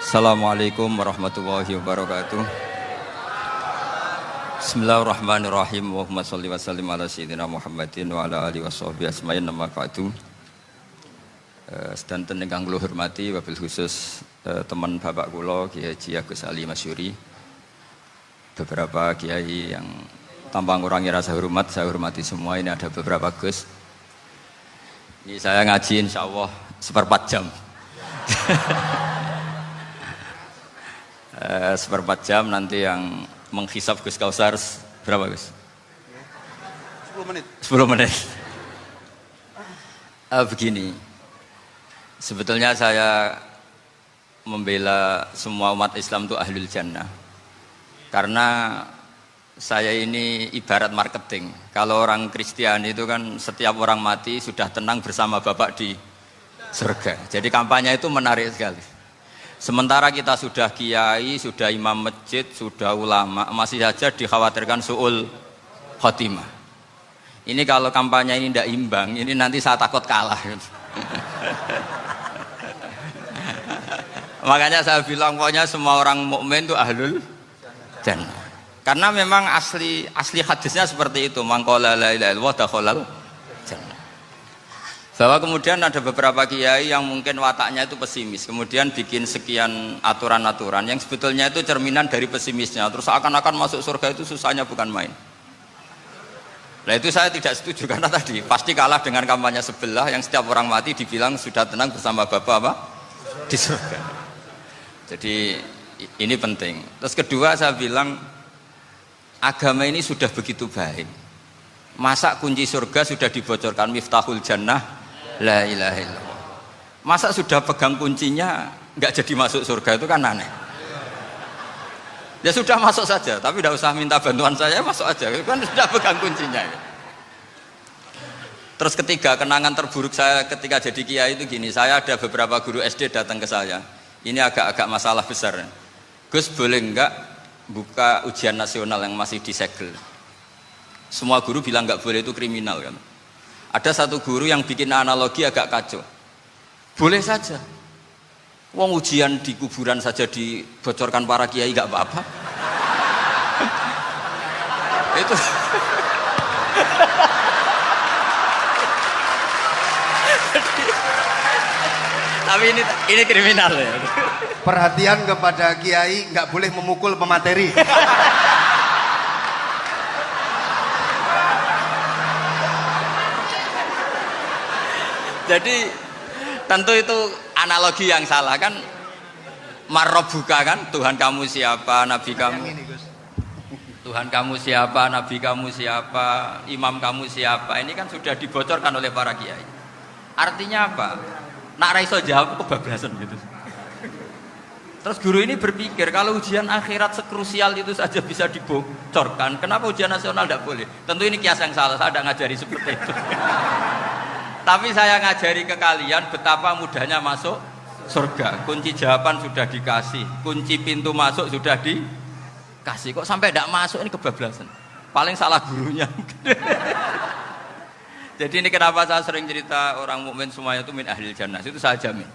Assalamualaikum warahmatullahi wabarakatuh. Bismillahirrahmanirrahim. Allahumma sholli wa sallim ala sayyidina Muhammadin wa ala alihi washabbihi asma'in nama ba'du. Sedanten ingkang kula hormati wabil khusus teman bapak kula Kiai Haji Agus Ali Masyuri. Beberapa kiai yang tanpa ngurangi rasa hormat, saya hormati semua. Ini ada beberapa Gus. Ini saya ngaji insyaallah seperempat jam. Seperempat jam nanti yang menghisap Gus Kausar berapa Gus? 10 menit. 10 menit. Begini, sebetulnya saya membela semua umat Islam itu ahlul jannah. Karena saya ini ibarat marketing. Kalau orang Kristiani itu kan setiap orang mati sudah tenang bersama Bapak di surga. Jadi kampanye itu menarik sekali. Sementara kita sudah kiai, sudah imam masjid, sudah ulama, masih saja dikhawatirkan su'ul khotimah. Ini kalau kampanye ini tidak imbang, ini nanti saya takut kalah. Makanya saya bilang pokoknya semua orang mukmin itu ahlul jannah. Karena memang asli hadisnya seperti itu, man qala la ilaha illallah dakhalal jannah. Bahwa kemudian ada beberapa kiai yang mungkin wataknya itu pesimis, kemudian bikin sekian aturan-aturan yang sebetulnya itu cerminan dari pesimisnya, terus akan-akan masuk surga itu susahnya bukan main. Nah itu saya tidak setuju karena tadi pasti kalah dengan kampanye sebelah yang setiap orang mati dibilang sudah tenang bersama Bapak apa? Di surga. Jadi ini penting. Terus kedua saya bilang agama ini sudah begitu baik. Masa kunci surga sudah dibocorkan miftahul jannah la ilaha illallah. Masa sudah pegang kuncinya nggak jadi masuk surga, itu kan aneh. Ya sudah masuk saja, tapi tidak usah minta bantuan saya, masuk aja, kan sudah pegang kuncinya. Terus ketiga, kenangan terburuk saya ketika jadi kiai itu gini, saya ada beberapa guru SD datang ke saya. Ini agak-agak masalah besar. Gus boleh nggak buka ujian nasional yang masih disegel? Semua guru bilang nggak boleh, itu kriminal kan. Ada satu guru yang bikin analogi agak kacau. Boleh saja. Wong ujian di kuburan saja dibocorkan para kiai nggak apa-apa. Itu. Tapi ini kriminal ya. Perhatian kepada kiai, nggak boleh memukul pemateri. Jadi tentu itu analogi yang salah kan. Marrobuka kan, Tuhan kamu siapa, Nabi kamu. Tuhan kamu siapa, Nabi kamu siapa, imam kamu siapa. Ini kan sudah dibocorkan oleh para kiai. Artinya apa? Nak raiso jawab kebablasan gitu. Terus guru ini berpikir kalau ujian akhirat sekrusial itu saja bisa dibocorkan, kenapa ujian nasional tidak boleh? Tentu ini kias yang salah, saya tidak ngajari seperti itu. Tapi saya ngajari ke kalian betapa mudahnya masuk surga. Kunci jawaban sudah dikasih, kunci pintu masuk sudah dikasih. Kok sampai tidak masuk, ini kebablasan. Paling salah gurunya. Jadi ini kenapa saya sering cerita orang mukmin semuanya itu min ahlil jannah. Itu saya jamin.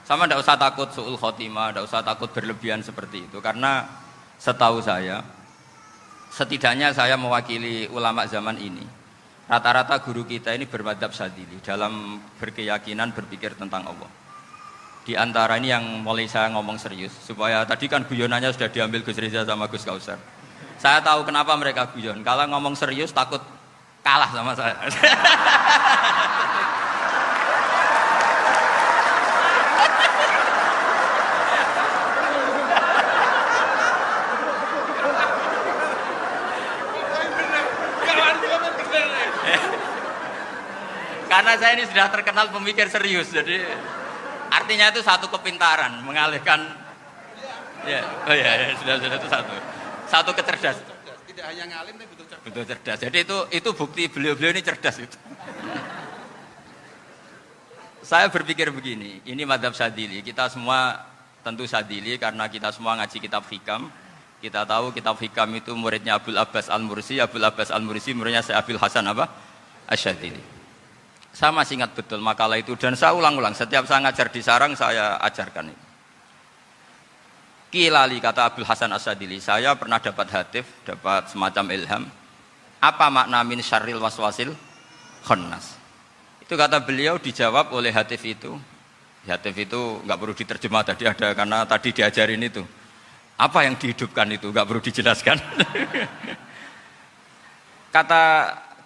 Sama tidak usah takut su'ul khotimah, tidak usah takut berlebihan seperti itu. Karena setahu saya, setidaknya saya mewakili ulama zaman ini. Rata-rata guru kita ini bermadzhab Syadzili dalam berkeyakinan berpikir tentang Allah. Di antara ini yang mulai saya ngomong serius, supaya tadi kan guyonannya sudah diambil Gus Reza sama Gus Kausar. Saya tahu kenapa mereka guyon. Kalau ngomong serius takut kalah sama saya. Karena saya ini sudah terkenal pemikir serius, jadi artinya itu satu kepintaran mengalihkan, ya, oh ya, sudah itu satu kecerdasan. Tidak hanya ngalim tapi betul cerdas. Betul cerdas. Jadi itu bukti beliau-beliau ini cerdas itu. Saya berpikir begini, ini madzhab Syadzili. Kita semua tentu Syadzili karena kita semua ngaji kitab hikam. Kita tahu kitab hikam itu muridnya Abul Abbas Al-Mursi. Abul Abbas Al-Mursi muridnya Syekh Abil Hasan apa? Asy-Syadzili. Saya masih ingat betul makalah itu dan saya ulang-ulang. Setiap saya ngajar di sarang saya ajarkan itu. Kilali kata Abdul Hasan As-Sadili, saya pernah dapat hatif, dapat semacam ilham. Apa makna min syarril waswasil khannas? Itu kata beliau dijawab oleh hatif itu. Hatif itu nggak perlu diterjemah tadi ada karena tadi diajarin itu. Apa yang dihidupkan itu nggak perlu dijelaskan.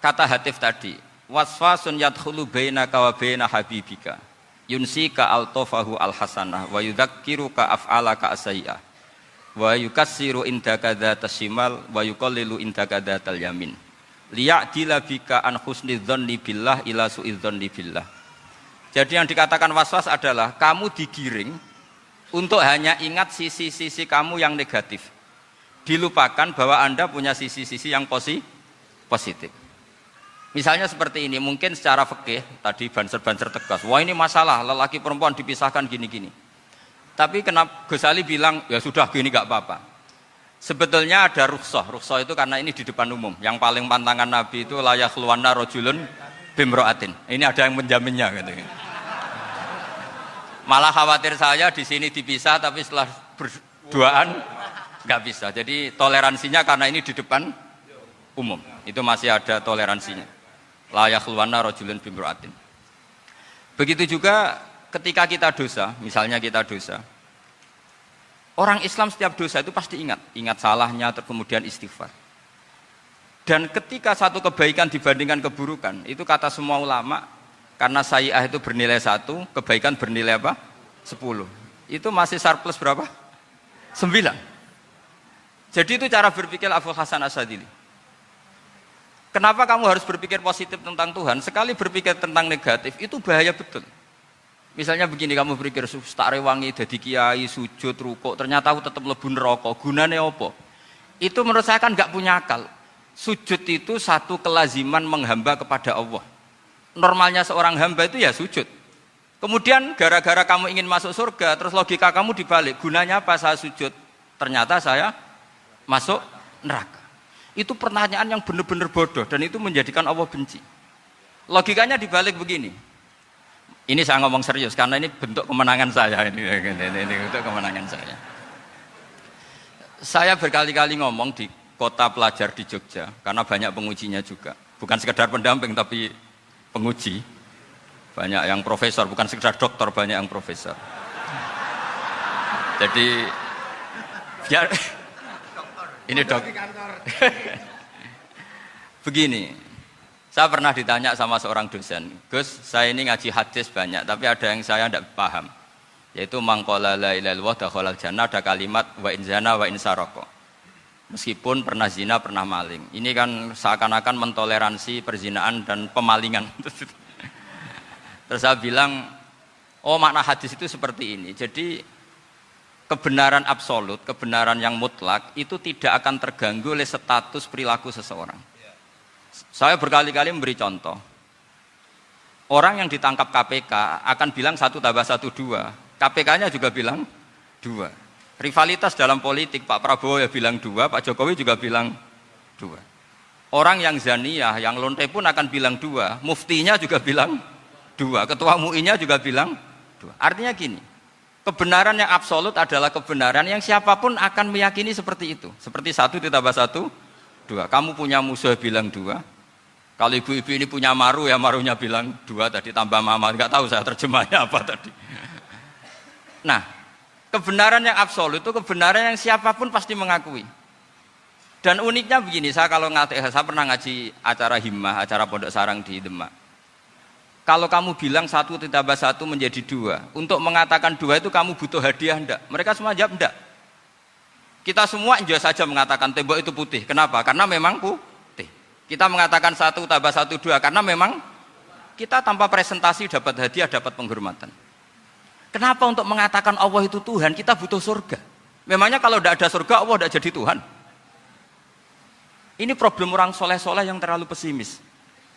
kata hatif tadi, waswasun yadkhulu bainaka wa baina habibika. Yunsika altofahu alhasanah wa yudzakiruka af'alaka asyi'ah wa yukassiru indaka dzatas shimal wa yuqallilu indaka dzatal yamin liya'dila bika an husni dzanni billah ila su'idzanni billah. Jadi yang dikatakan waswas adalah kamu digiring untuk hanya ingat sisi-sisi kamu yang negatif, dilupakan bahwa Anda punya sisi-sisi yang positif. Misalnya seperti ini, mungkin secara fikih tadi banser-banser tegas, wah ini masalah lelaki perempuan dipisahkan gini-gini. Tapi kenapa Ghazali bilang ya sudah gini gak apa-apa. Sebetulnya ada rukhsah itu karena ini di depan umum. Yang paling pantangan Nabi itu la yakhluwanna rajulun bimra'atin. Ini ada yang menjaminnya gitu. Malah khawatir saya di sini dipisah tapi setelah berduaan nggak bisa. Jadi toleransinya karena ini di depan umum. Itu masih ada toleransinya. La yakhluwanna rajulun bimra'atin. Begitu juga ketika kita dosa, misalnya kita dosa. Orang Islam setiap dosa itu pasti ingat salahnya, kemudian istighfar. Dan ketika satu kebaikan dibandingkan keburukan, itu kata semua ulama, karena sayyi'ah itu bernilai 1, kebaikan bernilai apa? 10. Itu masih surplus berapa? 9. Jadi itu cara berpikir Abdul Hasan As-Sadili. Kenapa kamu harus berpikir positif tentang Tuhan? Sekali berpikir tentang negatif, itu bahaya betul. Misalnya begini, kamu berpikir, tak rewangi, jadi kiai, sujud, rukuk, ternyata aku tetap lebu neraka, gunane apa? Itu menurut saya kan gak punya akal. Sujud itu satu kelaziman menghamba kepada Allah. Normalnya seorang hamba itu ya sujud. Kemudian gara-gara kamu ingin masuk surga, terus logika kamu dibalik, gunanya apa saya sujud? Ternyata saya masuk neraka. Itu pertanyaan yang benar-benar bodoh dan itu menjadikan Allah benci. Logikanya dibalik begini. Ini saya ngomong serius karena ini bentuk kemenangan saya ini bentuk kemenangan saya. Saya berkali-kali ngomong di kota pelajar di Jogja karena banyak pengujinya juga. Bukan sekedar pendamping tapi penguji. Banyak yang profesor, bukan sekedar doktor, banyak yang profesor. Jadi biar ini dok. Begini, saya pernah ditanya sama seorang dosen, Gus, saya ini ngaji hadis banyak, tapi ada yang saya tidak paham, yaitu mangkola la ilaha illallah dakhalal jannah, ada kalimat wa in zana wa in saraka. Meskipun pernah zina, pernah maling. Ini kan seakan-akan mentoleransi perzinaan dan pemalingan. Terus saya bilang, oh makna hadis itu seperti ini. Jadi kebenaran absolut, kebenaran yang mutlak itu tidak akan terganggu oleh status perilaku seseorang. Saya berkali-kali memberi contoh. Orang yang ditangkap KPK akan bilang 1 tambah 1 2. KPK-nya juga bilang 2. Rivalitas dalam politik, Pak Prabowo ya bilang 2, Pak Jokowi juga bilang 2. Orang yang zaniyah, yang lonte pun akan bilang 2. Muftinya juga bilang 2. Ketua MUI-nya juga bilang 2. Artinya gini. Kebenaran yang absolut adalah kebenaran yang siapapun akan meyakini seperti itu. Seperti 1 ditambah 1, 2. Kamu punya musuh bilang 2. Kalau ibu-ibu ini punya maru, ya marunya bilang 2 tadi tambah mama. Enggak tahu saya terjemahnya apa tadi. Nah, kebenaran yang absolut itu kebenaran yang siapapun pasti mengakui. Dan uniknya begini, saya pernah ngaji acara himmah, acara pondok sarang di Demak. Kalau kamu bilang 1 ditambah 1 menjadi 2, untuk mengatakan 2 itu kamu butuh hadiah enggak? Mereka semua jawab enggak. Kita semua enjoy saja mengatakan tembok itu putih. Kenapa? Karena memang putih. Kita mengatakan 1 tambah 1 2 karena memang kita tanpa presentasi dapat hadiah, dapat penghormatan. Kenapa untuk mengatakan Allah itu Tuhan kita butuh surga? Memangnya kalau tidak ada surga Allah tidak jadi Tuhan? Ini problem orang soleh-soleh yang terlalu pesimis.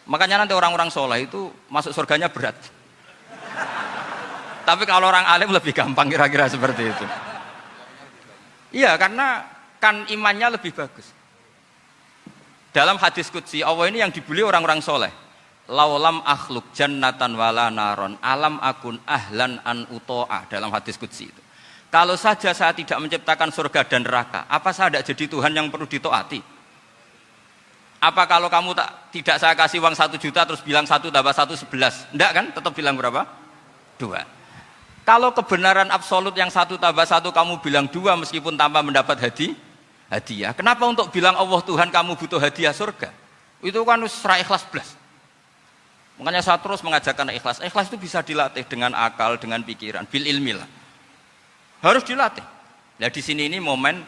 Makanya nanti orang-orang soleh itu masuk surganya berat. Tapi kalau orang alim lebih gampang kira-kira seperti itu. Iya, karena kan imannya lebih bagus. Dalam hadis qudsi, Allah ini yang dibuli orang-orang soleh. Laulam akhluk jannatan wala naron alam akun ahlan an uto'ah. Dalam hadis qudsi itu. Kalau saja saya tidak menciptakan surga dan neraka, apa saya tidak jadi Tuhan yang perlu ditaati? Apa kalau kamu tidak saya kasih uang 1 juta terus bilang 1 tambah 1 11? Enggak kan? Tetap bilang berapa? 2. Kalau kebenaran absolut yang 1 tambah 1 kamu bilang 2 meskipun tanpa mendapat hadiah. Kenapa untuk bilang Allah Tuhan kamu butuh hadiah surga? Itu kan secara ikhlas belas. Makanya saya terus mengajarkan ikhlas. Ikhlas itu bisa dilatih dengan akal, dengan pikiran, bil ilmi lah. Harus dilatih. Nah di sini ini momen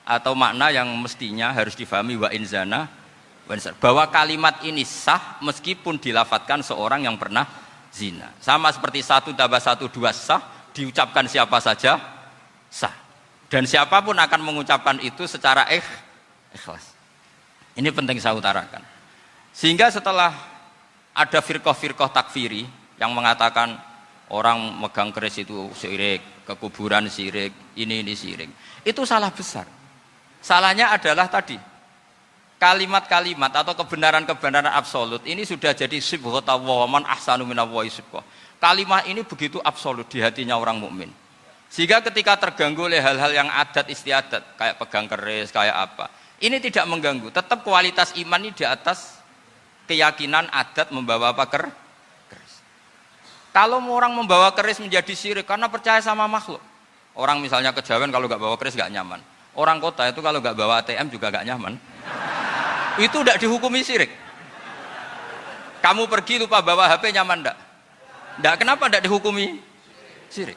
atau makna yang mestinya harus difahami wa inzana bahwa kalimat ini sah meskipun dilafatkan seorang yang pernah zina. Sama seperti 1 tambah 1 2 sah, diucapkan siapa saja sah. Dan siapapun akan mengucapkan itu secara ikhlas. Ini penting saya utarakan. Sehingga setelah ada firqah-firqah takfiri yang mengatakan orang megang keris itu syirik, ke kuburan syirik, ini syirik. Itu salah besar. Salahnya adalah tadi kalimat-kalimat atau kebenaran-kebenaran absolut ini sudah jadi sibghatullah man ahsanu minallahi sibghah. Kalimat ini begitu absolut di hatinya orang mukmin. Sehingga ketika terganggu oleh hal-hal yang adat istiadat kayak pegang keris, kayak apa, ini tidak mengganggu. Tetap kualitas iman ini di atas keyakinan adat membawa apa keris. Kalau orang membawa keris menjadi syirik karena percaya sama makhluk. Orang misalnya kejawen kalau nggak bawa keris nggak nyaman. Orang kota itu kalau nggak bawa ATM juga nggak nyaman. Itu tidak dihukumi syirik. Kamu pergi lupa bawa HP nyaman enggak? Enggak, kenapa tidak dihukumi syirik?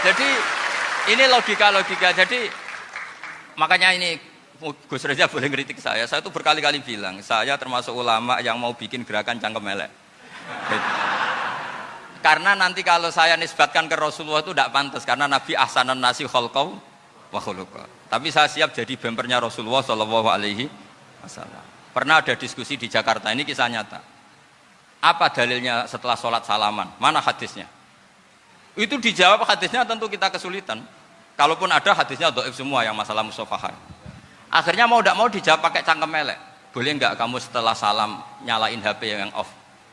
Jadi ini logika-logika. Jadi makanya ini Gus Reza boleh ngeritik saya. Saya itu berkali-kali bilang, saya termasuk ulama yang mau bikin gerakan cangkem elek. Karena nanti kalau saya nisbatkan ke Rasulullah itu tidak pantas karena Nabi ahsanan nasi khalqaw wa khuluqa. Tapi saya siap jadi bempernya Rasulullah sallallahu alaihi wasallam. Pernah ada diskusi di Jakarta, ini kisah nyata. Apa dalilnya setelah sholat salaman? Mana hadisnya? Itu dijawab hadisnya tentu kita kesulitan. Kalaupun ada hadisnya dhaif semua yang masalah musafahah. Akhirnya mau tidak mau dijawab pakai cangkem elek. Boleh enggak kamu setelah salam nyalain HP yang off?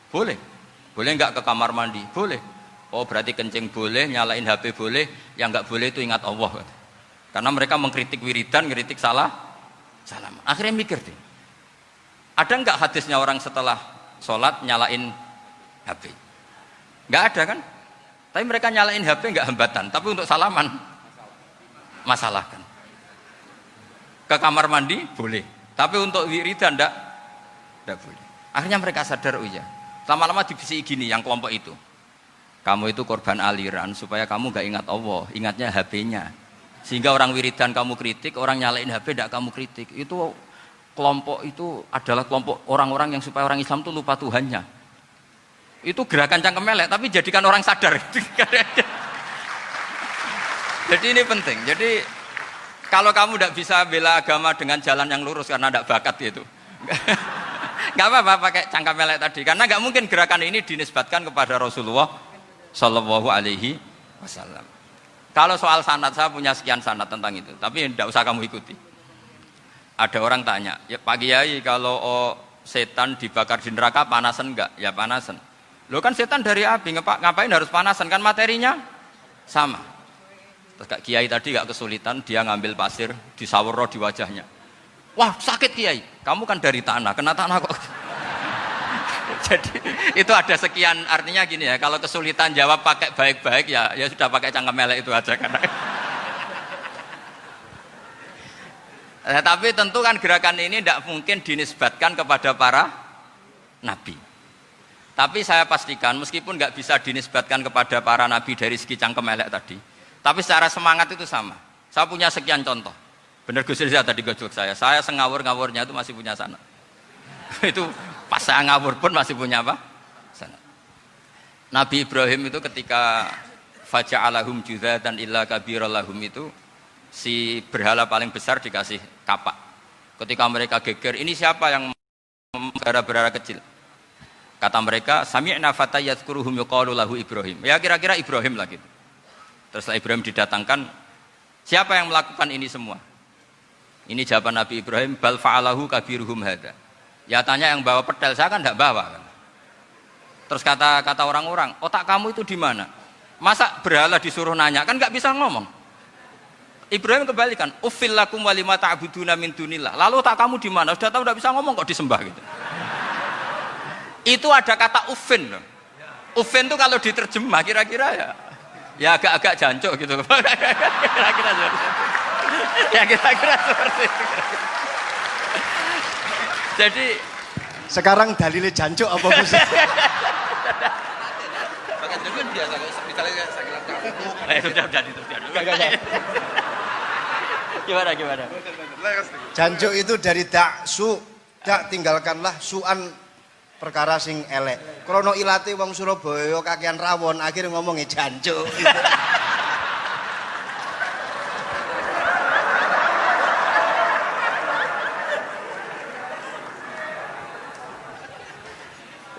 Boleh. Boleh enggak ke kamar mandi? Boleh. Oh berarti kencing boleh, nyalain HP boleh, yang enggak boleh itu ingat Allah. Karena mereka mengkritik wiridan, mengkritik salam. Akhirnya mikir deh. Ada enggak hadisnya orang setelah sholat nyalain HP? Enggak ada kan? Tapi mereka nyalain HP enggak hambatan, tapi untuk salaman masalah kan. Ke kamar mandi boleh, tapi untuk wiridan enggak boleh. Akhirnya mereka sadar, oh iya. Lama-lama dibisiki gini yang kelompok itu. Kamu itu korban aliran supaya kamu gak ingat Allah, ingatnya HP-nya. Sehingga orang wiridan kamu kritik, orang nyalain HP tidak kamu kritik. Itu kelompok itu adalah kelompok orang-orang yang supaya orang Islam itu lupa Tuhannya. Itu gerakan cangkem elek, tapi jadikan orang sadar. Jadi ini penting. Jadi kalau kamu tidak bisa bela agama dengan jalan yang lurus karena tidak bakat itu. Gak apa-apa pakai cangkem elek tadi karena gak mungkin gerakan ini dinisbatkan kepada Rasulullah Shallallahu Alaihi Wasallam. Kalau soal sanad saya punya sekian sanad tentang itu, tapi tidak usah kamu ikuti. Ada orang tanya, ya Pak Kiai kalau setan dibakar di neraka panasan enggak? Ya panasan. Lo kan setan dari api, ngapain harus panasan? Kan materinya sama. Terus Kak Kiai tadi gak kesulitan, dia ngambil pasir disawero di wajahnya. Wah sakit Kiai, kamu kan dari tanah, kena tanah kok. Jadi itu ada sekian, artinya gini ya, kalau kesulitan jawab pakai baik-baik ya sudah pakai cangkem elek itu aja karena. Tapi tentu kan gerakan ini tidak mungkin dinisbatkan kepada para nabi. Tapi saya pastikan meskipun nggak bisa dinisbatkan kepada para nabi dari segi cangkem elek tadi, tapi secara semangat itu sama. Saya punya sekian contoh. Benar Gus Riza tadi gojok saya sengawur-ngawurnya itu masih punya sanad. Itu pas saya ngawur pun masih punya apa? Sanad. Nabi Ibrahim itu ketika faja'alahum juzatan illa kabiralahum itu si berhala paling besar dikasih kapak. Ketika mereka geger, ini siapa yang berhala-berhala kecil? Kata mereka, sami'na fatay yadhkuruhum yuqalu lahu Ibrahim. Ya kira-kira Ibrahim lah gitu. Terus Ibrahim didatangkan, siapa yang melakukan ini semua? Ini jawaban Nabi Ibrahim, bal fa'alahu kabiruhum hadza. Ya tanya yang bawa pedal, saya kan tidak bawa kan. Terus kata orang-orang, otak kamu itu di mana? Masa berhala disuruh nanya? Kan nggak bisa ngomong. Ibrahim kembalikan, uffil lakum walima ta'buduna min dunillah. Lalu otak kamu di mana? Sudah tahu nggak bisa ngomong kok disembah gitu. Itu ada kata uffin loh. Uffin itu kalau diterjemah kira-kira ya agak-agak jancuk gitu. Kira-kira seperti itu. Jadi Sekarang dalilnya jancuk apa Gus? Gimana? Jancuk itu dari su, tinggalkanlah suan perkara sing elek. Krono ilate wong Surabaya kakean rawon, akhirnya ngomongnya jancuk.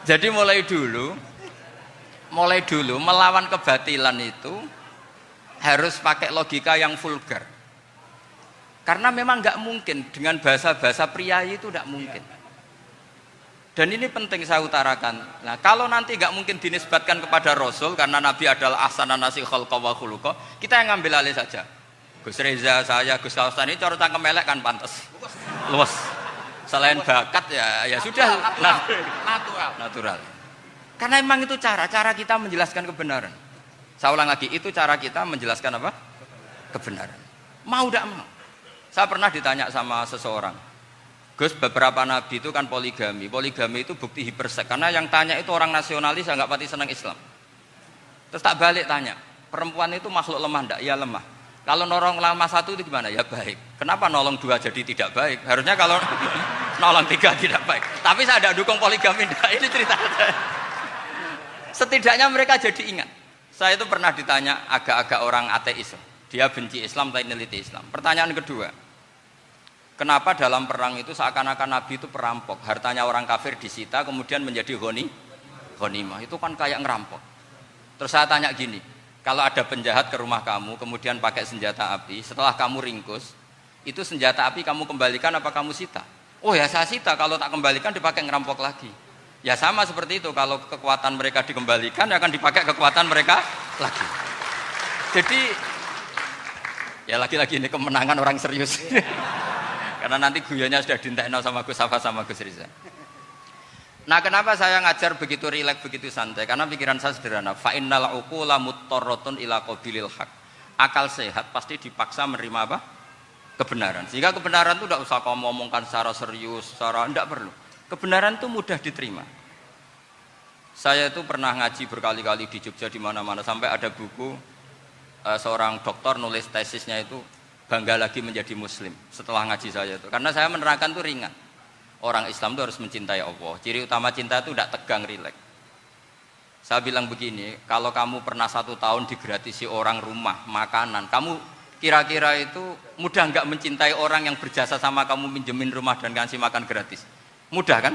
Jadi mulai dulu melawan kebatilan itu harus pakai logika yang vulgar. Karena memang nggak mungkin dengan bahasa-bahasa priayi itu nggak mungkin. Dan ini penting saya utarakan. Nah, kalau nanti nggak mungkin dinisbatkan kepada Rasul karena Nabi adalah ahsanan nasi khalqa wa khuluqa, kita yang ngambil alih saja. Gus Reza, saya, Gus Kaustan ini cara cangkem elek kan pantas. Luas. Selain bakat ya sudah natural. Karena memang itu cara kita menjelaskan kebenaran. Saya ulang lagi, itu cara kita menjelaskan apa? Kebenaran. Mau tidak mau. Saya pernah ditanya sama seseorang, Gus, beberapa nabi itu kan poligami. Poligami itu bukti hipersek. Karena yang tanya itu orang nasionalis yang nggak pati senang Islam. Terus tak balik tanya, perempuan itu makhluk lemah enggak? Ya lemah. Kalau nolong lama satu itu gimana? Ya baik. Kenapa nolong dua jadi tidak baik? Harusnya kalau nolong tiga tidak baik. Tapi saya tidak dukung poligami. Ini cerita. Setidaknya mereka jadi ingat. Saya itu pernah ditanya agak-agak orang ateis. Dia benci Islam tapi neliti Islam. Pertanyaan kedua, kenapa dalam perang itu seakan-akan Nabi itu perampok? Hartanya orang kafir disita kemudian menjadi ghanimah. Itu kan kayak ngerampok. Terus saya tanya gini, kalau ada penjahat ke rumah kamu, kemudian pakai senjata api, setelah kamu ringkus, itu senjata api kamu kembalikan apa kamu sita? Oh ya saya sita, kalau tak kembalikan dipakai ngerampok lagi. Ya sama seperti itu, kalau kekuatan mereka dikembalikan, akan dipakai kekuatan mereka lagi. Jadi, ya lagi-lagi ini kemenangan orang serius. Karena nanti guyonnya sudah dintekno sama Gus Safa sama Gus Riza. Nah, kenapa saya ngajar begitu rileks, begitu santai? Karena pikiran saya sederhana. Fa innal uqula muttarratun ila qabilil haq. Akal sehat pasti dipaksa menerima apa? Kebenaran. Sehingga kebenaran itu tidak usah kamu ngomongkan secara serius, secara tidak perlu. Kebenaran itu mudah diterima. Saya itu pernah ngaji berkali-kali di Jogja di mana-mana sampai ada buku seorang dokter nulis tesisnya itu bangga lagi menjadi muslim setelah ngaji saya itu. Karena saya menerangkan itu ringan. Orang Islam itu harus mencintai Allah. Ciri utama cinta itu tidak tegang, rileks. Saya bilang begini, kalau kamu pernah 1 tahun digratisi orang rumah, makanan, kamu kira-kira itu mudah nggak mencintai orang yang berjasa sama kamu minjemin rumah dan kasih makan gratis? Mudah kan?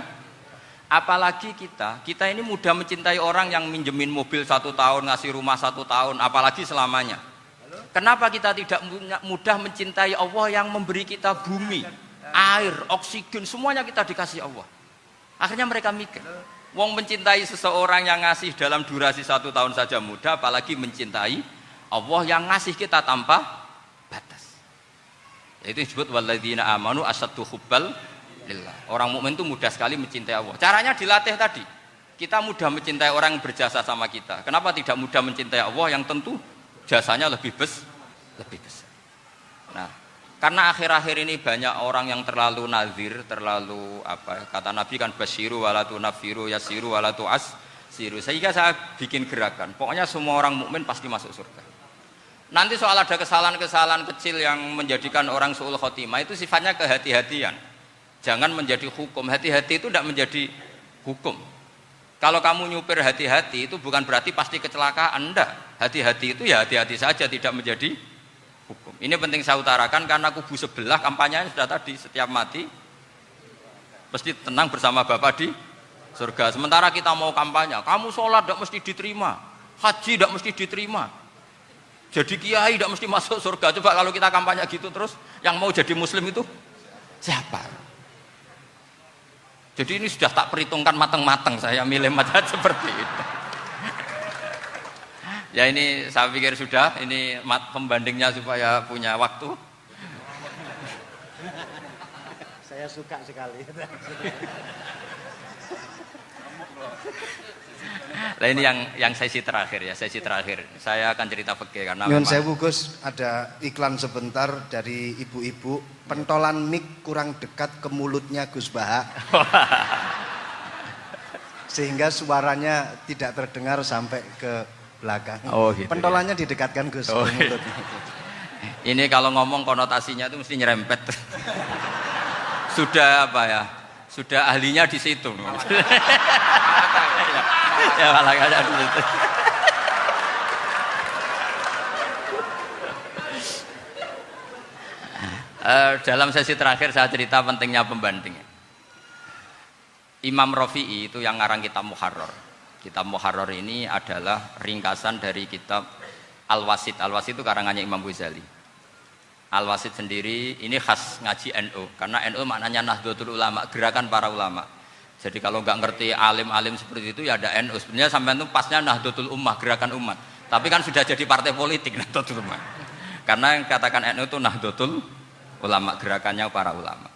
Apalagi kita ini mudah mencintai orang yang minjemin mobil 1 tahun, ngasih rumah 1 tahun, apalagi selamanya. Kenapa kita tidak mudah mencintai Allah yang memberi kita bumi, air, oksigen, semuanya kita dikasih Allah. Akhirnya mereka mikir, wong mencintai seseorang yang ngasih dalam durasi 1 tahun saja mudah, apalagi mencintai Allah yang ngasih kita tanpa batas. Itu disebut walladzina amanu asaddu hubbal lillah. Orang mukmin itu mudah sekali mencintai Allah. Caranya dilatih tadi. Kita mudah mencintai orang yang berjasa sama kita. Kenapa tidak mudah mencintai Allah yang tentu jasanya lebih besar? Nah, karena akhir-akhir ini banyak orang yang terlalu nazir, terlalu kata Nabi kan basyiru walatu nafiru yasiru walatu asiru. Sehingga saya bikin gerakan. Pokoknya semua orang mukmin pasti masuk surga. Nanti soal ada kesalahan-kesalahan kecil yang menjadikan orang su'ul khotimah itu sifatnya kehati-hatian. Jangan menjadi hukum. Hati-hati itu tidak menjadi hukum. Kalau kamu nyupir hati-hati itu bukan berarti pasti kecelakaan, enggak. Hati-hati itu ya hati-hati saja, tidak menjadi hukum. Ini penting saya utarakan karena kubu sebelah kampanyenya sudah tadi, setiap mati pasti tenang bersama Bapak di surga. Sementara kita mau kampanye, kamu sholat tidak mesti diterima, haji tidak mesti diterima, jadi kiai tidak mesti masuk surga. Coba kalau kita kampanye gitu terus, yang mau jadi muslim itu siapa? Jadi ini sudah tak perhitungkan matang-matang saya milih mazhab seperti itu. Ya ini saya pikir sudah, ini pembandingnya supaya punya waktu. Saya suka sekali. Nah ini yang sesi terakhir ya, sesi terakhir. Saya akan cerita fikih karena Nyun sewu Gus, ada iklan sebentar dari ibu-ibu, pentolan mic kurang dekat ke mulutnya Gus Baha. Sehingga suaranya tidak terdengar sampai ke belakang. Oh, gitu, pentolannya didekatkan Gus ke mulut. Ini kalau ngomong konotasinya itu mesti nyerempet. Sudah apa ya? Sudah ahlinya di situ. Ya malah ada di situ. Dalam sesi terakhir saya cerita pentingnya pembanding. Imam Rafi'i itu yang ngarang kitab Muharrar. Kitab Muharrar ini adalah ringkasan dari kitab Al-Wasit. Al-Wasit itu karangannya Imam Ghazali. Al-Wasit sendiri ini khas ngaji NU, karena NU maknanya Nahdlatul Ulama, gerakan para ulama. Jadi kalau nggak ngerti alim-alim seperti itu ya ada NU. Sebenarnya sampai itu pasnya Nahdlatul Ummah, gerakan umat. Tapi kan sudah jadi partai politik Nahdlatul Ummah. Karena yang katakan NU itu Nahdlatul Ulama, gerakannya para ulama.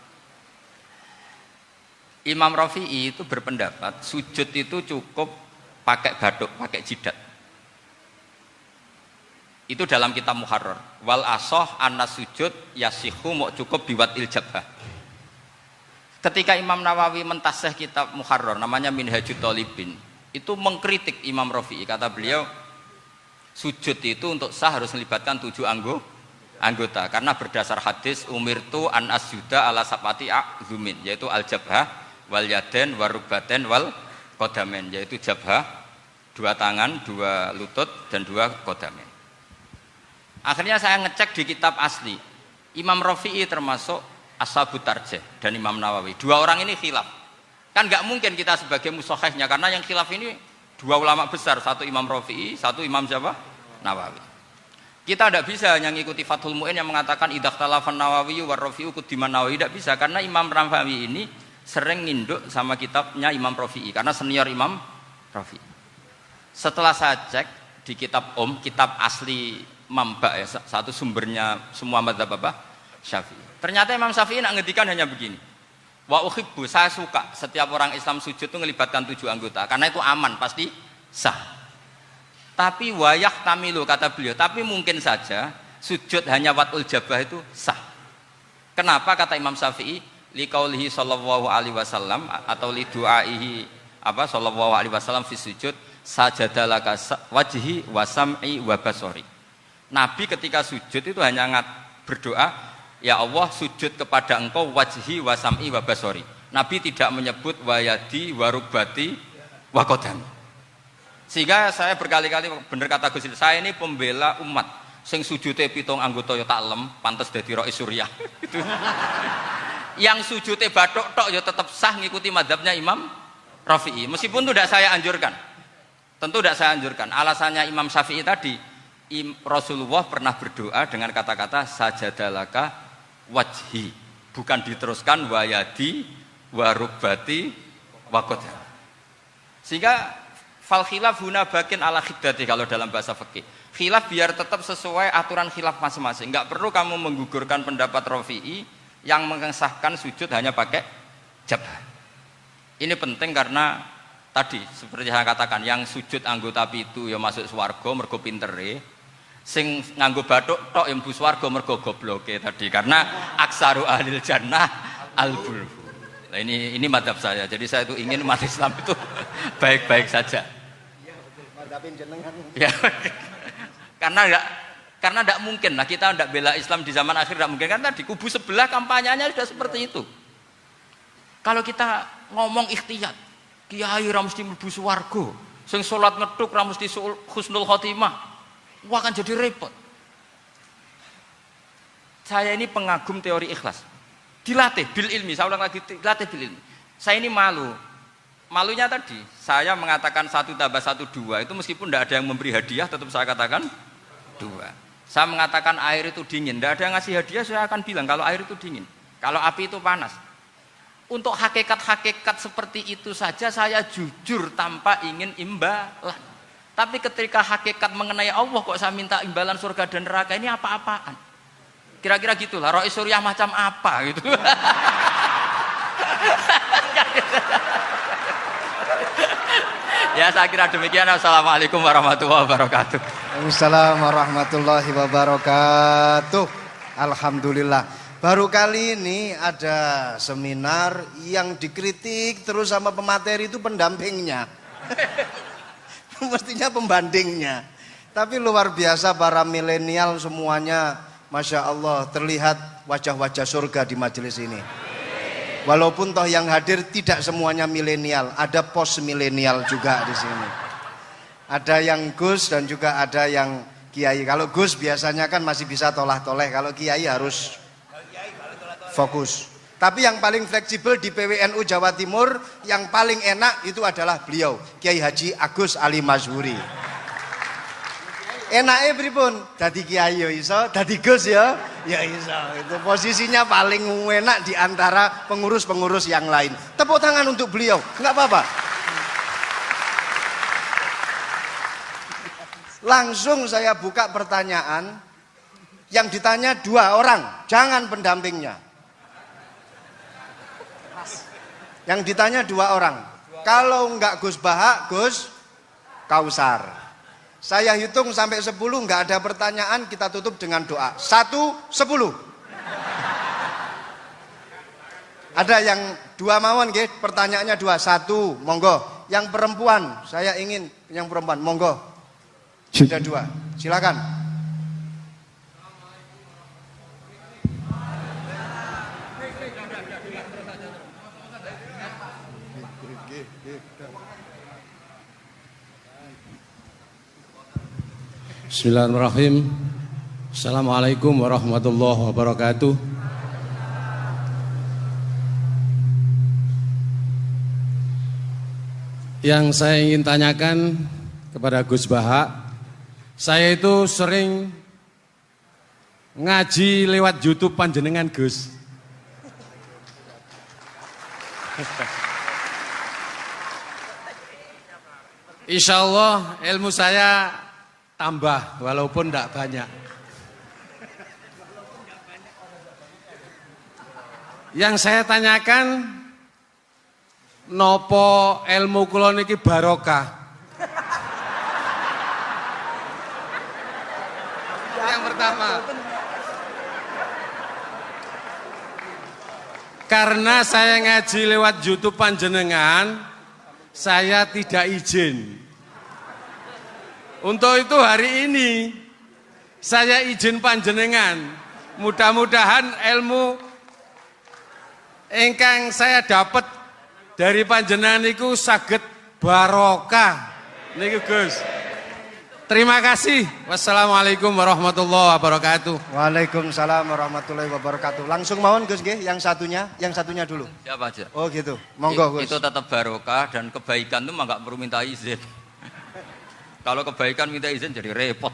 Imam Rafi'i itu berpendapat sujud itu cukup pakai baduk, pakai jidat. Itu dalam kitab Muharrar. Wal asoh anna sujud yasihu mau cukup biwatil jabhah. Ketika Imam Nawawi mentasih kitab Muharrar namanya Minhajut Thalibin, itu mengkritik Imam Rafi'i. Kata beliau, sujud itu untuk sah harus melibatkan 7 anggota. Karena berdasar hadis umirtu an asjuda ala sabati a'zumin, yaitu al jabhah wal yaden warubaten wal kodamen, yaitu jabhah 2 tangan, 2 lutut dan 2 kodamen. Akhirnya saya ngecek di kitab asli. Imam Rafi'i termasuk Ashabut Tarjih dan Imam Nawawi. 2 orang ini khilaf. Kan nggak mungkin kita sebagai mushahihnya, karena yang khilaf ini 2 ulama besar, satu Imam Rafi'i, satu Imam siapa? Nawawi. Kita tidak bisa hanya ngikuti Fathul Mu'in yang mengatakan idzakhtalafan Nawawi war Rafi'u qudiman Nawawi, tidak bisa, karena Imam Nawawi ini sering nginduk sama kitabnya Imam Rafi'i karena senior Imam Rafi'i. Setelah saya cek di kitab kitab asli Mamba ya, satu sumbernya semua mazhab apa? Syafi'i. Ternyata Imam Syafi'i nak ngedikan hanya begini. Wa uhibbu, saya suka setiap orang Islam sujud itu melibatkan 7 anggota karena itu aman, pasti sah. Tapi wayah tamilu, kata beliau, tapi mungkin saja sujud hanya watul jabah itu sah. Kenapa kata Imam Syafi'i? Liqaulihi sallallahu alaihi wasallam atau li du'aihi apa sallallahu alaihi wasallam fi sujud sajadalaka wajhi wa sam'i wa basari. Nabi ketika sujud itu hanya berdoa, ya Allah sujud kepada engkau wajhi wa sam'i wa basari. Nabi tidak menyebut wayadi wa rubati wa qadami. Sehingga saya berkali-kali benar kata Gus, saya ini pembela umat sing sujute 7 anggota ya tak lem, pantes dadi Rais Suriah. Itu. Yang sujute bathuk tok ya tetap sah ngikuti mazhabnya Imam Rafi'i. Meskipun itu tidak saya anjurkan. Tentu tidak saya anjurkan. Alasannya Imam Syafi'i tadi, Rasulullah pernah berdoa dengan kata-kata sajadalaka wajhi, bukan diteruskan wayadi warubati wakoda. Sehingga fal khilaf huna bakin ala khiddati kalau dalam bahasa fikih. Khilaf biar tetap sesuai aturan khilaf masing-masing. Enggak perlu kamu menggugurkan pendapat Rafi'i yang mengesahkan sujud hanya pakai jabah. Ini penting karena tadi seperti saya katakan, yang sujud anggota pitu ya masuk swarga mergo pintere, sing nganggo bathuk tok yang mlebu swarga mergo gobloke tadi, karena aksaru ahlil jannah al-bulhu. Nah, ini madzhab saya. Jadi saya itu ingin umat Islam itu baik-baik saja. Iya betul, madzhabin jenengan. Ya. Karena tidak mungkin lah kita tidak bela Islam di zaman akhir, tidak mungkin, karena di kubu sebelah kampanyenya sudah seperti itu. Kalau kita ngomong ikhtiyat, kiai ra mesti mlebu swarga, sing salat ngethuk ra mesti husnul khotimah, wah akan jadi repot. Saya ini pengagum teori ikhlas, dilatih bil ilmi, saya ulang lagi, dilatih bil ilmi. Saya ini malunya tadi saya mengatakan 1 tambah 1 2, itu meskipun tidak ada yang memberi hadiah tetap saya katakan 2. Saya mengatakan air itu dingin, tidak ada yang ngasih hadiah, saya akan bilang kalau air itu dingin, kalau api itu panas. Untuk hakikat-hakikat seperti itu saja saya jujur tanpa ingin imbalan. Tapi ketika hakikat mengenai Allah kok saya minta imbalan surga dan neraka, ini apa-apaan? Kira-kira gitulah, Rois Suryah macam apa gitu. Ya saya kira demikian. Assalamualaikum warahmatullahi wabarakatuh. Waalaikumsalam warahmatullahi wabarakatuh. Alhamdulillah. Baru kali ini ada seminar yang dikritik terus sama pemateri itu pendampingnya. Mestinya pembandingnya. Tapi luar biasa para milenial semuanya, Masya Allah, terlihat wajah-wajah surga di majelis ini. Walaupun toh yang hadir tidak semuanya milenial, ada post milenial juga di sini. Ada yang Gus dan juga ada yang Kiai. Kalau Gus biasanya kan masih bisa tolah-toleh, kalau Kiai harus fokus. Tapi yang paling fleksibel di PWNU Jawa Timur, yang paling enak itu adalah beliau, Kiai Haji Agus Ali Mazhuri. Enake pripun? Dadi kiai ya iso, dadi Gus ya iso. Itu posisinya paling enak di antara pengurus-pengurus yang lain. Tepuk tangan untuk beliau, enggak apa-apa. Langsung saya buka pertanyaan. Yang ditanya 2 orang, jangan pendampingnya. Yang ditanya 2 orang. Kalau enggak Gus Baha, Gus Kausar. Saya hitung sampai 10, enggak ada pertanyaan, kita tutup dengan doa. 1, 10. Ada yang 2 mawon nggih, pertanyaannya 2. 1, monggo. Yang perempuan, saya ingin yang perempuan, monggo. Sudah 2. Silakan. Bismillahirrahmanirrahim. Assalamualaikum warahmatullahi wabarakatuh. Yang saya ingin tanyakan kepada Gus Baha, saya itu sering ngaji lewat YouTube panjenengan Gus. Insya Allah ilmu saya tambah walaupun tidak banyak. Yang saya tanyakan, nopo ilmu kula niki barokah? Yang pertama, karena saya ngaji lewat YouTube panjenengan, saya tidak izin. Untuk itu hari ini saya izin panjenengan. Mudah-mudahan ilmu ingkang saya dapat dari panjenengan niku saged barokah. Niku Gus. Terima kasih. Wassalamualaikum warahmatullahi wabarakatuh. Waalaikumsalam warahmatullahi wabarakatuh. Langsung mawon Gus nggih, yang satunya dulu. Siapa aja? Oh gitu. Monggo Gus. Itu tetap barokah dan kebaikan itu mah enggak perlu minta izin. Kalau kebaikan minta izin jadi repot.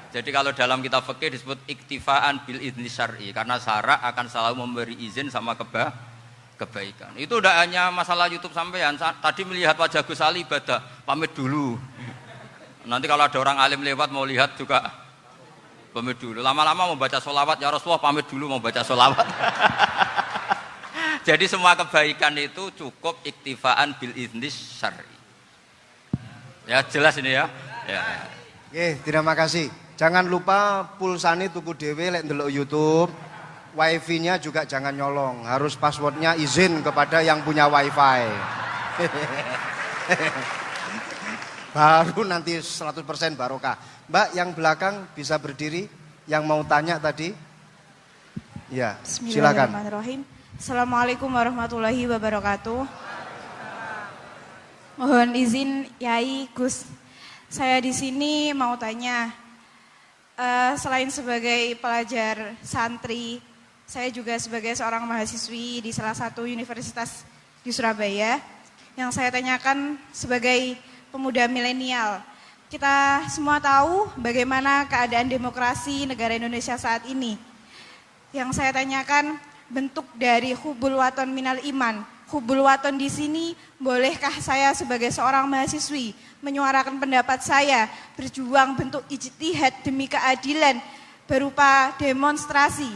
Jadi kalau dalam kitab fikih disebut iktifaan bil idzni syar'i, karena syara akan selalu memberi izin sama kebaikan. Itu udah hanya masalah YouTube sampean. Tadi melihat wajah Gus Ali ibadah, pamit dulu. Nanti kalau ada orang alim lewat mau lihat juga pamit dulu. Lama-lama mau baca sholawat, ya Rasulullah pamit dulu mau baca sholawat. Jadi semua kebaikan itu cukup iktifaan bil idzni syar'i. Ya jelas ini ya. Oke, terima kasih. Jangan lupa pulsane tuku dhewe lek ndelok YouTube. Wifi-nya juga jangan nyolong. Harus passwordnya izin kepada yang punya wifi. Baru nanti 100% barokah. Mbak yang belakang bisa berdiri. Yang mau tanya tadi. Ya, silakan. Bismillahirrahmanirrahim. Assalamualaikum warahmatullahi wabarakatuh. Mohon izin Yai Gus, saya di sini mau tanya, selain sebagai pelajar santri, saya juga sebagai seorang mahasiswi di salah satu universitas di Surabaya. Yang saya tanyakan sebagai pemuda milenial, kita semua tahu bagaimana keadaan demokrasi negara Indonesia saat ini. Yang saya tanyakan, bentuk dari hubul waton minal iman. Hubul waton di sini, bolehkah saya sebagai seorang mahasiswi menyuarakan pendapat saya, berjuang bentuk ijtihad demi keadilan berupa demonstrasi?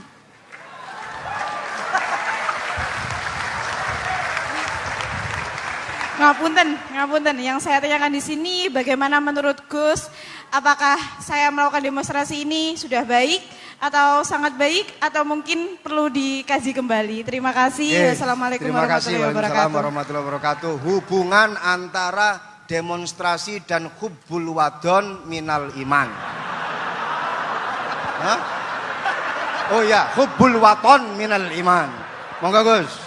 Ngapunten. Yang saya tanyakan di sini, bagaimana menurut Gus? Apakah saya melakukan demonstrasi ini sudah baik atau sangat baik atau mungkin perlu dikaji kembali? Terima kasih. Wassalamualaikum warahmatullahi wabarakatuh. Hubungan antara demonstrasi dan hubbul wadon minal iman. Hah? Oh ya, hubbul waton minal iman. Monggo Gus.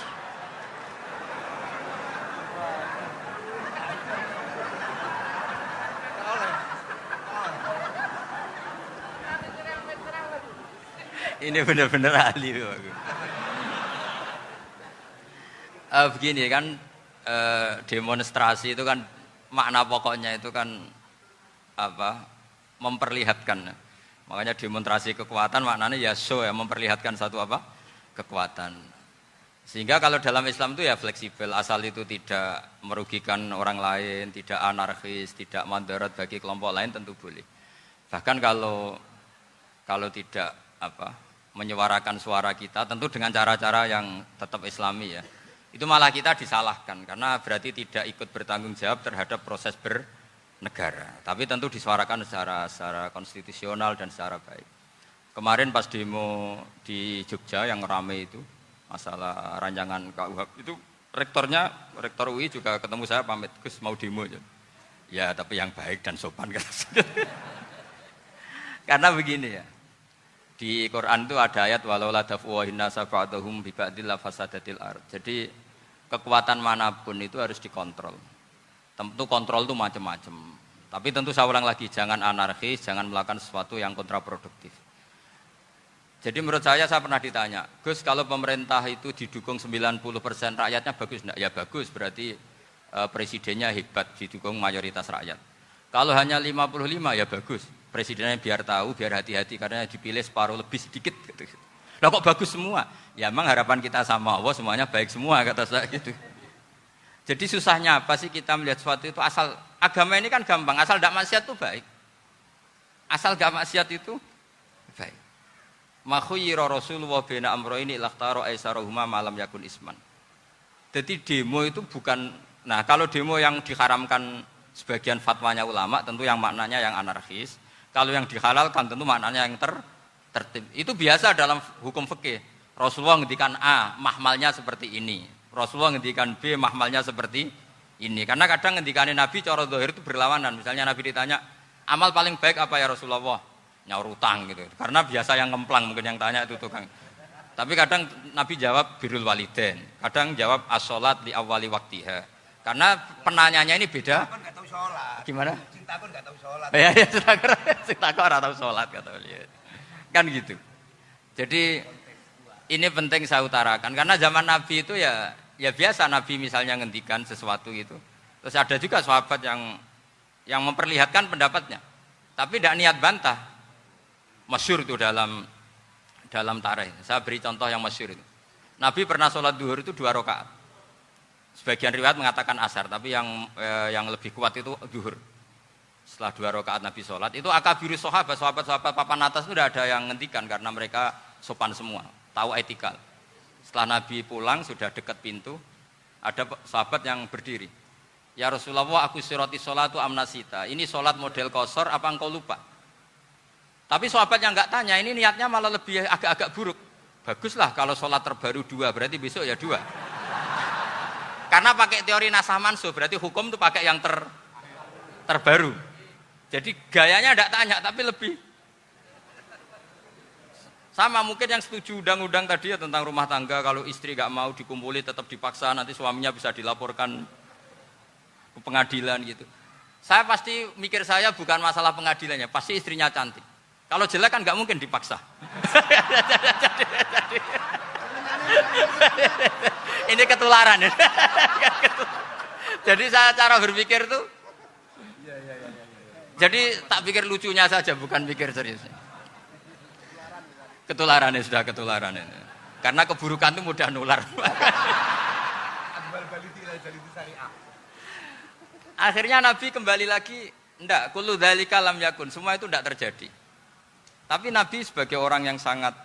Ini benar-benar ahli. Begini kan, demonstrasi itu kan makna pokoknya itu kan apa? Memperlihatkan. Makanya demonstrasi kekuatan maknanya ya show ya, memperlihatkan satu apa? Kekuatan. Sehingga kalau dalam Islam itu ya fleksibel, asal itu tidak merugikan orang lain, tidak anarkis, tidak mandorot bagi kelompok lain tentu boleh. Bahkan kalau tidak apa? Menyuarakan suara kita tentu dengan cara-cara yang tetap islami ya, itu malah kita disalahkan karena berarti tidak ikut bertanggung jawab terhadap proses bernegara, tapi tentu disuarakan secara konstitusional dan secara baik. Kemarin pas demo di Jogja yang ramai itu masalah rancangan KUHP itu, rektor UI juga ketemu saya, pamit Gus mau demo aja ya, tapi yang baik dan sopan karena begini ya, di Quran itu ada ayat walau la daf'uhin nasa ba'dahum bi ba'dil fasadatil ard. Jadi kekuatan manapun itu harus dikontrol. Tentu kontrol itu macam-macam. Tapi tentu saya ulang lagi, jangan anarkis, jangan melakukan sesuatu yang kontraproduktif. Jadi menurut saya pernah ditanya, Gus kalau pemerintah itu didukung 90% rakyatnya bagus enggak? Ya bagus, berarti presidennya hebat, didukung mayoritas rakyat. Kalau hanya 55 ya bagus. Presidennya biar tahu, biar hati-hati karena dipilih separuh lebih sedikit gitu. Lah kok bagus semua? Ya emang harapan kita sama Allah semuanya baik semua kata saya gitu. Jadi susahnya apa sih kita melihat sesuatu itu, asal agama ini kan gampang, asal tidak maksiat itu baik. Asal tidak maksiat itu baik. Ma khuyyira Rasulullah baina amrayni lakhtara aisarahuma malam yakun isman. Jadi demo itu bukan, nah kalau demo yang diharamkan sebagian fatwanya ulama tentu yang maknanya yang anarkis. Kalau yang dihalalkan tentu maknanya yang tertib. Itu biasa dalam hukum fikih. Rasulullah ngendikan A, mahmalnya seperti ini. Rasulullah ngendikan B, mahmalnya seperti ini. Karena kadang ngendikanin Nabi cara zahir itu berlawanan. Misalnya Nabi ditanya, amal paling baik apa ya Rasulullah? Nyaur utang gitu. Karena biasa yang ngemplang mungkin yang tanya itu tukang. Tapi kadang Nabi jawab birrul walidain. Kadang jawab as-sholat li awwali waktiha. Karena penanyanya ini beda. Gimana? Takut enggak tahu sholat. Ya, takut ora tahu sholat kata beliau. Kan gitu. Jadi ini penting saya utarakan karena zaman Nabi itu ya biasa Nabi misalnya ngendikan sesuatu itu. Terus ada juga sahabat yang memperlihatkan pendapatnya. Tapi tidak niat bantah. Masyhur itu dalam tarikh. Saya beri contoh yang masyhur itu. Nabi pernah sholat duhur itu 2 rakaat. Sebagian riwayat mengatakan asar, tapi yang lebih kuat itu duhur. Setelah 2 rakaat Nabi sholat, itu akabirus sahabat papan atas itu tidak ada yang ngentikan karena mereka sopan semua, tahu etikal. Setelah Nabi pulang sudah dekat pintu, ada sahabat yang berdiri. Ya Rasulullah, aku siroti sholatu amnasita. Ini sholat model kosor, apa engkau lupa? Tapi sahabat yang nggak tanya, ini niatnya malah lebih agak-agak buruk. Baguslah kalau sholat terbaru 2, berarti besok ya 2. Karena pakai teori nasah mansuh, berarti hukum itu pakai yang terbaru. Jadi gayanya tidak tanya, tapi lebih sama mungkin yang setuju undang-undang tadi ya tentang rumah tangga, kalau istri nggak mau dikumpuli tetap dipaksa, nanti suaminya bisa dilaporkan ke pengadilan gitu. Saya pasti mikir saya bukan masalah pengadilannya, pasti istrinya cantik. Kalau jelek kan nggak mungkin dipaksa. Ini ketularan ya. Jadi saya cara berpikir tuh, jadi tak pikir lucunya saja, bukan pikir serius. Ketularan ya, sudah ketularan ini. karena keburukan itu mudah nular. Akhirnya Nabi kembali lagi, enggak, kullu dzalika lam yakun, semua itu enggak terjadi. Tapi Nabi sebagai orang yang sangat,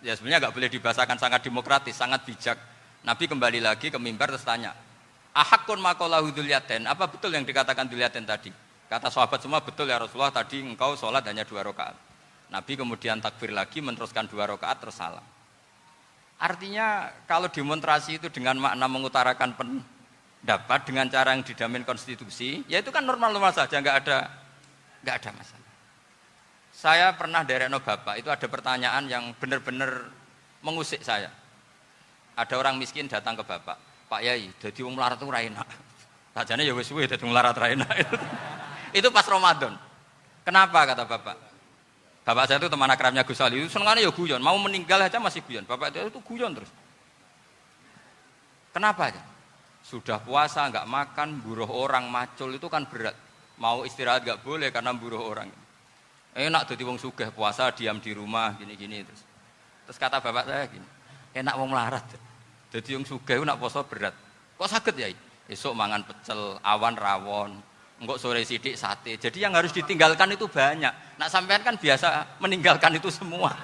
ya sebenarnya enggak boleh dibahasakan sangat demokratis, sangat bijak. Nabi kembali lagi ke mimbar terus tanya, ahakun maqalahu dzulyaten, apa betul yang dikatakan dzulyaten tadi? Kata sahabat semua, betul ya Rasulullah, tadi engkau sholat hanya 2 rakaat. Nabi kemudian takbir lagi, meneruskan 2 rakaat terus salam. Artinya kalau demonstrasi itu dengan makna mengutarakan pendapat dengan cara yang dijamin konstitusi, ya itu kan normal-normal saja, nggak ada masalah. Saya pernah derekno bapak, itu ada pertanyaan yang benar-benar mengusik saya. Ada orang miskin datang ke bapak, Pak Yai, jadi wong melarat itu ra enak. Sajane ya wis suwe dadi melarat ra enak. Itu pas Ramadan. Kenapa kata bapak? Bapak saya itu teman akrabnya Gus Ali, senengannya ya guyon, mau meninggal aja masih guyon. Bapak itu guyon terus. Kenapa aja? Sudah puasa nggak makan, buruh orang, macul itu kan berat. Mau istirahat nggak boleh karena buruh orang. Enak jadi wong sugih puasa diam di rumah gini-gini terus. Terus kata bapak saya gini, enak wong melarat. Jadi wong sugih nak puasa berat. Kok sakit ya? Esok mangan pecel, awan rawon. Enggak sore sidik sate. Jadi yang harus ditinggalkan itu banyak. Nak sampean kan biasa meninggalkan itu semua.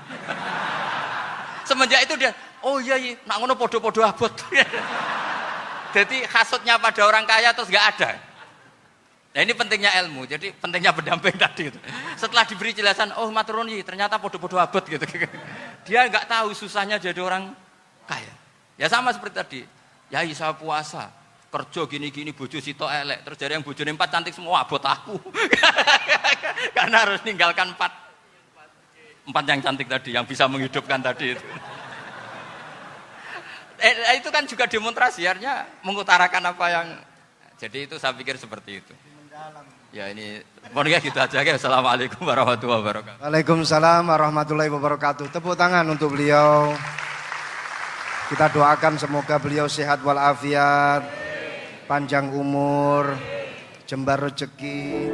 Semenjak itu dia, oh iya, nak ngono podo-podo abot. Jadi hasutnya pada orang kaya terus nggak ada. Nah ini pentingnya ilmu. Jadi pentingnya pendamping tadi itu. Setelah diberi jelasan, oh maturun ternyata podo-podo abot gitu. Dia nggak tahu susahnya jadi orang kaya. Ya sama seperti tadi. Yai saya puasa. Kerja gini-gini bojo sitok elek terus dari yang bojone 4 cantik semua abot aku. Karena harus ninggalkan 4 yang cantik tadi yang bisa menghidupkan tadi itu. Itu kan juga demonstrasi, artinya mengutarakan apa yang, jadi itu saya pikir seperti itu. Ya ini pokoknya gitu aja ya. Assalamualaikum warahmatullahi wabarakatuh. Waalaikumsalam warahmatullahi wabarakatuh. Tepuk tangan untuk beliau. Kita doakan semoga beliau sehat walafiat, panjang umur, jembar rezeki.